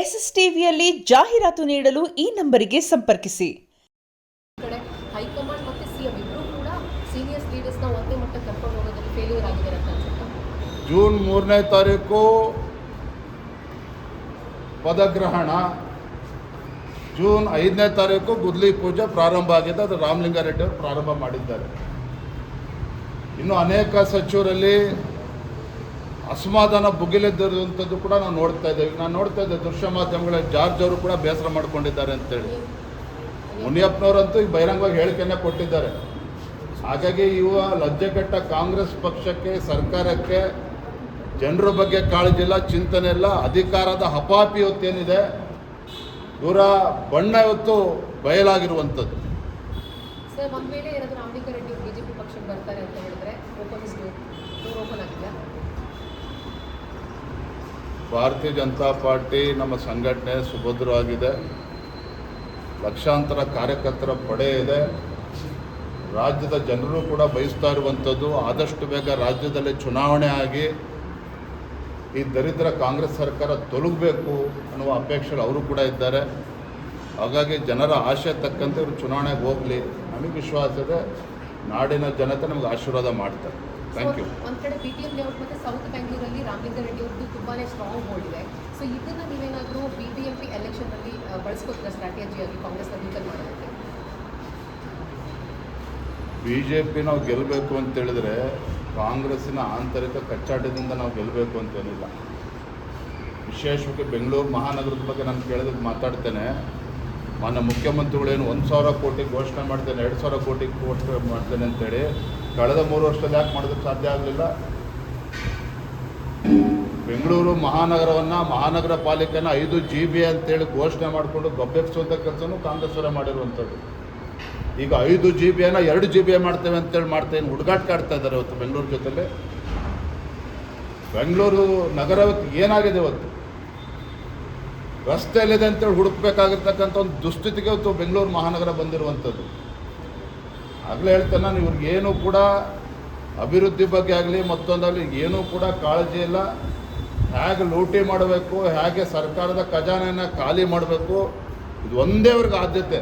SSTVಯಲ್ಲಿ ಜಾಹೀರಾತು ನೀಡಲು ಈ ನಂಬರಿಗೆ ಸಂಪರ್ಕಿಸಿ. ಹೈಕಮಾಂಡ್ ಮತ್ತು ಸಿಎಂ ಇಬ್ಬರು ಕೂಡ ಸೀನಿಯರ್ ಲೀಡರ್ಸ್ನ ಒಂದೇ ಮಟ್ಟಕ್ಕೆ ಕರ್ಕೊಂಡು ಹೋಗೋದ್ರಲ್ಲಿ ಫೇಲ್ಯೂರ್ ಆಗಿದ್ದಾರೆ ಅಂತ ಅನ್ಸುತ್ತೆ. ಜೂನ್ 3ನೇ ತಾರೀಕು ಪದಗ್ರಹಣ, ಜೂನ್ 5ನೇ ತಾರೀಕು ಗುದ್ಲಿ ಪೂಜೆ ಪ್ರಾರಂಭ ಆಗಿದೆ. ಅದು ರಾಮಲಿಂಗಾರೆಡ್ಡಿ ಅವರು ಪ್ರಾರಂಭ ಮಾಡಿದ್ದಾರೆ. ಇನ್ನು ಅನೇಕ ಸಚಿವರಲ್ಲಿ ಅಸಮಾಧಾನ ಭುಗಿಲೆದ್ದಿರುವಂಥದ್ದು ಕೂಡ ನಾವು ನೋಡ್ತಾ ಇದ್ದೇವೆ. ನಾನು ನೋಡ್ತಾ ಇದ್ದೆ ದೃಶ್ಯ ಮಾಧ್ಯಮಗಳಲ್ಲಿ ಜಾರ್ಜ್ ಅವರು ಕೂಡ ಬೇಸರ ಮಾಡ್ಕೊಂಡಿದ್ದಾರೆ ಅಂತೇಳಿ. ಮುನಿಯಪ್ಪನವರಂತೂ ಈಗ ಬಹಿರಂಗವಾಗಿ ಹೇಳಿಕೆಯನ್ನು ಕೊಟ್ಟಿದ್ದಾರೆ. ಹಾಗಾಗಿ ಇವ ಲಜ್ಜೆಗೆಟ್ಟ ಕಾಂಗ್ರೆಸ್ ಪಕ್ಷಕ್ಕೆ, ಸರ್ಕಾರಕ್ಕೆ ಜನರ ಬಗ್ಗೆ ಕಾಳಜಿ ಇಲ್ಲ, ಚಿಂತನೆ ಇಲ್ಲ. ಅಧಿಕಾರದ ಹಪಾಪಿ ಇವತ್ತೇನಿದೆ, ಇವರ ಬಣ್ಣ ಇವತ್ತು ಬಯಲಾಗಿರುವಂಥದ್ದು. ಸರ್, ಒಂದು ವೇಳೆ ಏನಾದರೂ ರಾಮಲಿಂಗಾರೆಡ್ಡಿ ಅವರು ಬಿಜೆಪಿ ಪಕ್ಷಕ್ಕೆ ಬರ್ತಾರೆ ಅಂತ ಹೇಳಿದ್ರೆ ಓಪನ್ ಆಗಿದೆಯಾ? ಭಾರತೀಯ ಜನತಾ ಪಾರ್ಟಿ ನಮ್ಮ ಸಂಘಟನೆ ಸುಭದ್ರವಾಗಿದೆ. ಲಕ್ಷಾಂತರ ಕಾರ್ಯಕರ್ತರ ಪಡೆ ಇದೆ. ರಾಜ್ಯದ ಜನರು ಕೂಡ ಬಯಸ್ತಾ ಇರುವಂಥದ್ದು ಆದಷ್ಟು ಬೇಗ ರಾಜ್ಯದಲ್ಲಿ ಚುನಾವಣೆ ಆಗಿ ಈ ದರಿದ್ರ ಕಾಂಗ್ರೆಸ್ ಸರ್ಕಾರ ತೊಲಗಬೇಕು ಅನ್ನುವ ಅಪೇಕ್ಷೆಗಳು ಅವರು ಕೂಡ ಇದ್ದಾರೆ. ಹಾಗಾಗಿ ಜನರ ಆಶೆ ತಕ್ಕಂತೆ ಇವರು ಚುನಾವಣೆಗೆ ಹೋಗಲಿ. ನಮಗೆ ವಿಶ್ವಾಸ ಇದೆ, ನಾಡಿನ ಜನತೆ ನಮಗೆ ಆಶೀರ್ವಾದ ಮಾಡ್ತಾರೆ. Thank you. ಒಂದು ಕಡೆ BTM ಲೇಔಟ್ ಮತ್ತು ಸೌತ್ ಬೆಂಗಳೂರಲ್ಲಿ ರಾಮಲಿಂಗಾರೆಡ್ಡಿ ಅವ್ರದ್ದು ತುಂಬಾ ಸ್ಟ್ರಾಂಗ್ ಹೋಲ್ಡ್ ಇದೆ. ಸೊ ಇದನ್ನು ನೀವೇನಾದರೂ BBMP ಎಲೆಕ್ಷನ್ನಲ್ಲಿ ಬಳಸ್ಕೋತೀರಾ ಸ್ಟ್ರಾಟಜಿಯಾಗಿ ಕಾಂಗ್ರೆಸ್ನ ವೀಕನ್ ಮಾಡೋದಕ್ಕೆ? BJP ನಾವು ಗೆಲ್ಲಬೇಕು ಅಂತೇಳಿದರೆ ಕಾಂಗ್ರೆಸ್ಸಿನ ಆಂತರಿಕ ಕಚ್ಚಾಟದಿಂದ ನಾವು ಗೆಲ್ಲಬೇಕು ಅಂತೇನಿಲ್ಲ. ವಿಶೇಷವಾಗಿ ಬೆಂಗಳೂರು ಮಹಾನಗರದ ಬಗ್ಗೆ ನಾನು ಕೇಳಿದಾಗ ಮಾತಾಡ್ತೇನೆ. ಮಾನ್ಯ ಮುಖ್ಯಮಂತ್ರಿಗಳೇನು 1,000 ಕೋಟಿ ಘೋಷಣೆ ಮಾಡ್ತೇನೆ, 2,000 ಕೋಟಿ ಘೋಷಣೆ ಮಾಡ್ತೇನೆ ಅಂತೇಳಿ ಕಳೆದ 3 ವರ್ಷದಲ್ಲಿ ಯಾಕೆ ಮಾಡೋದಕ್ಕೆ ಸಾಧ್ಯ ಆಗಲಿಲ್ಲ? ಬೆಂಗಳೂರು ಮಹಾನಗರ ಪಾಲಿಕೆನ 5 GB ಅಂತೇಳಿ ಘೋಷಣೆ ಮಾಡಿಕೊಂಡು ಗಬ್ಬೆಪ್ಪಿಸುವಂಥ ಕೆಲಸನೂ ಕಾಂಗ್ರೆಸ್ವರೇ ಮಾಡಿರುವಂಥದ್ದು. ಈಗ 5 GBನ 2 GB ಮಾಡ್ತೇವೆ ಅಂತೇಳಿ ಮಾಡ್ತೇನೆ ಹುಡುಗಾಟ ಆಡ್ತಾ ಇದ್ದಾರೆ ಇವತ್ತು ಬೆಂಗಳೂರು ಜೊತೆಲೆ. ಬೆಂಗಳೂರು ನಗರ ಏನಾಗಿದೆ ಇವತ್ತು? ರಸ್ತೆಯಲ್ಲಿದೆ ಅಂತೇಳಿ ಹುಡುಕಬೇಕಾಗಿರ್ತಕ್ಕಂಥ ಒಂದು ದುಸ್ಥಿತಿಗೆ ಇವತ್ತು ಬೆಂಗಳೂರು ಮಹಾನಗರ ಬಂದಿರುವಂಥದ್ದು. ಆಗಲೇ ಹೇಳ್ತೇನೆ ನಾನು, ಇವ್ರಿಗೇನು ಕೂಡ ಅಭಿವೃದ್ಧಿ ಬಗ್ಗೆ ಆಗಲಿ ಮತ್ತೊಂದಾಗಲಿ ಏನೂ ಕೂಡ ಕಾಳಜಿ ಇಲ್ಲ. ಹೇಗೆ ಲೂಟಿ ಮಾಡಬೇಕು, ಹೇಗೆ ಸರ್ಕಾರದ ಖಜಾನೆಯನ್ನು ಖಾಲಿ ಮಾಡಬೇಕು, ಇದು ಒಂದೇ ಅವ್ರಿಗೆ ಆದ್ಯತೆ.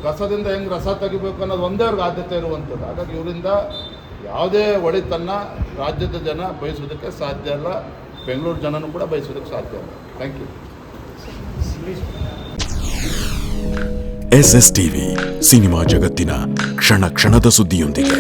ಕಸದಿಂದ ಹೆಂಗೆ ರಸ ತೆಗಿಬೇಕು ಅನ್ನೋದು ಒಂದೇ ಅವ್ರಿಗೆ ಆದ್ಯತೆ ಇರುವಂಥದ್ದು. ಹಾಗಾಗಿ ಇವರಿಂದ ಯಾವುದೇ ಒಳಿತನ್ನು ರಾಜ್ಯದ ಜನ ಬಯಸೋದಕ್ಕೆ ಸಾಧ್ಯ ಇಲ್ಲ, ಬೆಂಗಳೂರು ಜನನೂ ಕೂಡ ಬಯಸೋದಕ್ಕೆ ಸಾಧ್ಯ ಇಲ್ಲ. Thank you. SSTV ಸಿನಿಮಾ ಜಗತ್ತಿನ ಕ್ಷಣ ಕ್ಷಣದ ಸುದ್ದಿಯೊಂದಿಗೆ.